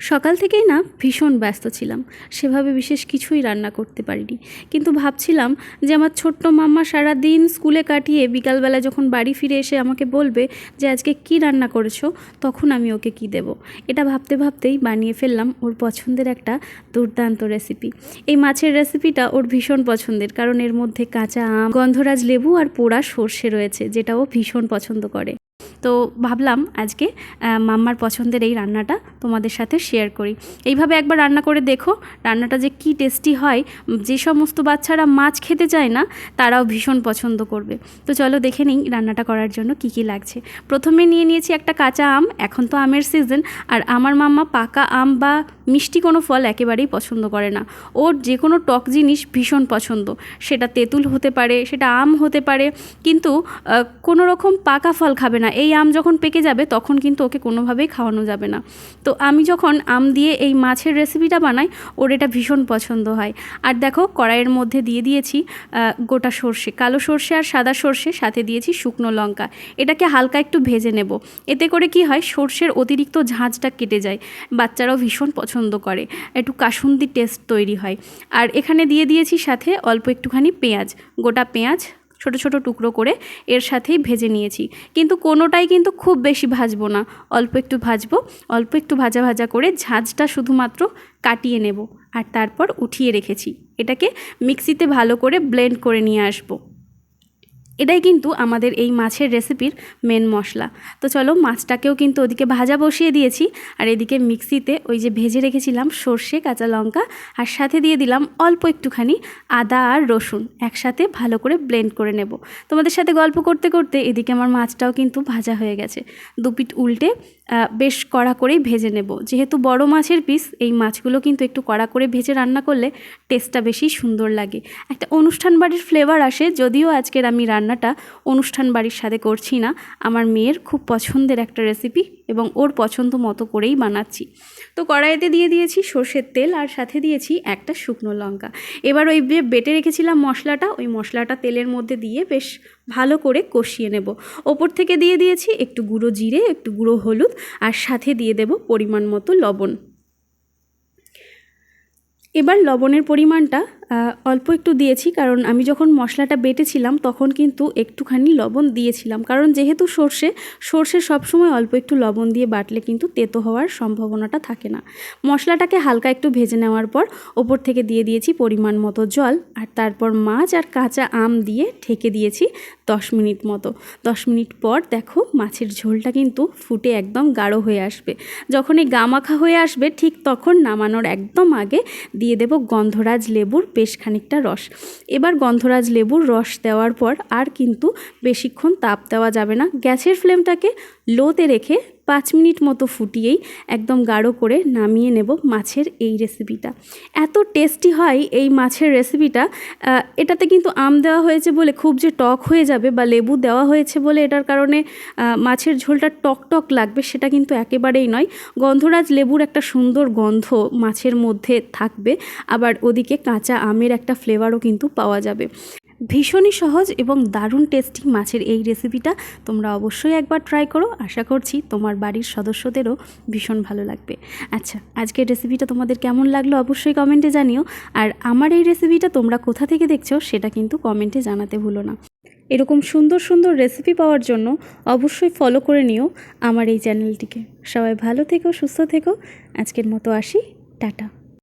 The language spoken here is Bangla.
সকাল থেকেই না ভীষণ ব্যস্ত ছিলাম, সেভাবে বিশেষ কিছুই রান্না করতে পারিনি। কিন্তু ভাবছিলাম যে আমার ছোট্ট মাম্মা সারা দিন স্কুলে কাটিয়ে বিকালবেলা যখন বাড়ি ফিরে এসে আমাকে বলবে যে আজকে কি রান্না করেছো, তখন আমি ওকে কি দেব। এটা ভাবতে ভাবতেই বানিয়ে ফেললাম ওর পছন্দের একটা দুর্দান্ত রেসিপি। এই মাছের রেসিপিটা ওর ভীষণ পছন্দের, কারণ এর মধ্যে কাঁচা আম, গন্ধরাজ লেবু আর পোড়া সর্ষে রয়েছে, যেটা ও ভীষণ পছন্দ করে। তো ভাবলাম আজকে মাম্মার পছন্দের এই রান্নাটা তোমাদের সাথে শেয়ার করি। এইভাবে একবার রান্না করে দেখো, রান্নাটা যে কি টেস্টি হয়। যে সমস্ত বাচ্চারা মাছ খেতে চায় না, তারাও ভীষণ পছন্দ করবে। তো চলো দেখে নিই রান্নাটা করার জন্য কি কি লাগছে। প্রথমে নিয়ে নিয়েছি একটা কাঁচা আম। এখন তো আমের সিজন, আর আমার মাম্মা পাকা আম বা মিষ্টি কোনো ফল একেবারেই পছন্দ করে না। ওর যে কোনো টক জিনিস ভীষণ পছন্দ, সেটা তেঁতুল হতে পারে, সেটা আম হতে পারে, কিন্তু কোনো রকম পাকা ফল খাবে না। এই আম যখন পেকে যাবে তখন কিন্তু ওকে কোনোভাবেই খাওয়ানো যাবে না। তো আমি যখন আম দিয়ে এই মাছের রেসিপিটা বানাই, ওর এটা ভীষণ পছন্দ হয়। আর দেখো কড়াইয়ের মধ্যে দিয়ে দিয়েছি গোটা সর্ষে, কালো সর্ষে আর সাদা সর্ষে, সাথে দিয়েছি শুকনো লঙ্কা। এটাকে হালকা একটু ভেজে নেব। এতে করে কি হয়, সর্ষের অতিরিক্ত ঝাঁঝটা কেটে যায়, বাচ্চারাও ভীষণ পছন্দ করে, একটু কাসুন্দি টেস্ট তৈরি হয়। আর এখানে দিয়ে দিয়েছি সাথে অল্প একটুখানি পেঁয়াজ, গোটা পেঁয়াজ ছোট ছোট টুকরো করে এর সাথেই ভেজে নিয়েছি। কিন্তু কোনোটাই কিন্তু খুব বেশি ভাজবো না, অল্প একটু ভাজবো। অল্প একটু ভাজা ভাজা করে ঝাঁঝটা শুধুমাত্র কাটিয়ে নেব, আর তারপর উঠিয়ে রেখেছি। এটাকে মিক্সিতে ভালো করে ব্লেন্ড করে নিয়ে আসবো। এটাই কিন্তু আমাদের এই মাছের রেসিপির মেন মশলা। তো চলো, মাছটাকেও কিন্তু ওদিকে ভাজা বসিয়ে দিয়েছি, আর এদিকে মিক্সিতে ওই যে ভেজে রেখেছিলাম সর্ষে, কাঁচা লঙ্কা, আর সাথে দিয়ে দিলাম অল্প একটুখানি আদা আর রসুন, একসাথে ভালো করে ব্লেন্ড করে নেব। তোমাদের সাথে গল্প করতে করতে এদিকে আমার মাছটাও কিন্তু ভাজা হয়ে গেছে। দুপিঠ উল্টে বেশ কড়া করেই ভেজে নেব। যেহেতু বড় মাছের পিস, এই মাছগুলো কিন্তু একটু কড়া করে ভেজে রান্না করলে টেস্টটা বেশি সুন্দর লাগে, একটা অনুষ্ঠান বাড়ির ফ্লেভার আসে। যদিও আজকের আমি রান্নাটা অনুষ্ঠান বাড়ির সাথে করছি না, আমার মেয়ের খুব পছন্দের একটা রেসিপি এবং ওর পছন্দ মতো করেই বানাচ্ছি। তো কড়াইতে দিয়ে দিয়েছি সর্ষের তেল, আর সাথে দিয়েছি একটা শুকনো লঙ্কা। এবার ওই যে বেটে রেখেছিলাম মশলাটা, ওই মশলাটা তেলের মধ্যে দিয়ে বেশ ভালো করে কষিয়ে নেব। ওপর থেকে দিয়ে দিয়েছি একটু গুঁড়ো জিরে, একটু গুঁড়ো হলুদ, আর সাথে দিয়ে দেব পরিমাণ মতো লবণ। এবার লবণের পরিমাণটা অল্প একটু দিয়েছি, কারণ আমি যখন মশলাটা বেটেছিলাম তখন কিন্তু একটুখানি লবণ দিয়েছিলাম, কারণ যেহেতু সর্ষে সবসময় অল্প একটু লবণ দিয়ে বাটলে কিন্তু তেতো হওয়ার সম্ভাবনাটা থাকে না। মশলাটাকে হালকা একটু ভেজে নেওয়ার পর ওপর থেকে দিয়ে দিয়েছি পরিমাণ মতো জল, আর তারপর মাছ আর কাঁচা আম দিয়ে ঢেকে দিয়েছি 10 মিনিট মতো। 10 মিনিট পর দেখো মাছের ঝোলটা কিন্তু ফুটে একদম গাঢ় হয়ে আসবে। যখন এই গামাখা হয়ে আসবে, ঠিক তখন নামানোর একদম আগে দিয়ে দেব গন্ধরাজ লেবুর বেশ খানিকটা রস। এবার গন্ধরাজ লেবুর রস দেওয়ার পর আর কিন্তু বেশিক্ষণ তাপ দেওয়া যাবে না। গ্যাসের ফ্লেমটাকে লোতে রেখে 5 মিনিট মতো ফুটিয়েই একদম গাঢ় করে নামিয়ে নেব মাছের এই রেসিপিটা। এত টেস্টি হয় এই মাছের রেসিপিটা। এটাতে কিন্তু আম দেওয়া হয়েছে বলে খুব যে টক হয়ে যাবে, বা লেবু দেওয়া হয়েছে বলে এটার কারণে মাছের ঝোলটা টক টক লাগবে, সেটা কিন্তু একেবারেই নয়। গন্ধরাজ লেবুর একটা সুন্দর গন্ধ মাছের মধ্যে থাকবে, আবার ওদিকে কাঁচা আমের একটা ফ্লেভারও কিন্তু পাওয়া যাবে। ভীষণই সহজ এবং দারুণ টেস্টি মাছের এই রেসিপিটা তোমরা অবশ্যই একবার ট্রাই করো। আশা করছি তোমার বাড়ির সদস্যদেরও ভীষণ ভালো লাগবে। আচ্ছা, আজকের রেসিপিটা তোমাদের কেমন লাগলো অবশ্যই কমেন্টে জানিও, আর আমার এই রেসিপিটা তোমরা কোথা থেকে দেখছো সেটা কিন্তু কমেন্টে জানাতে ভুলো না। এরকম সুন্দর সুন্দর রেসিপি পাওয়ার জন্য অবশ্যই ফলো করে নিও আমার এই চ্যানেলটিকে। সবাই ভালো থেকো, সুস্থ থেকো। আজকের মতো আসি, টাটা।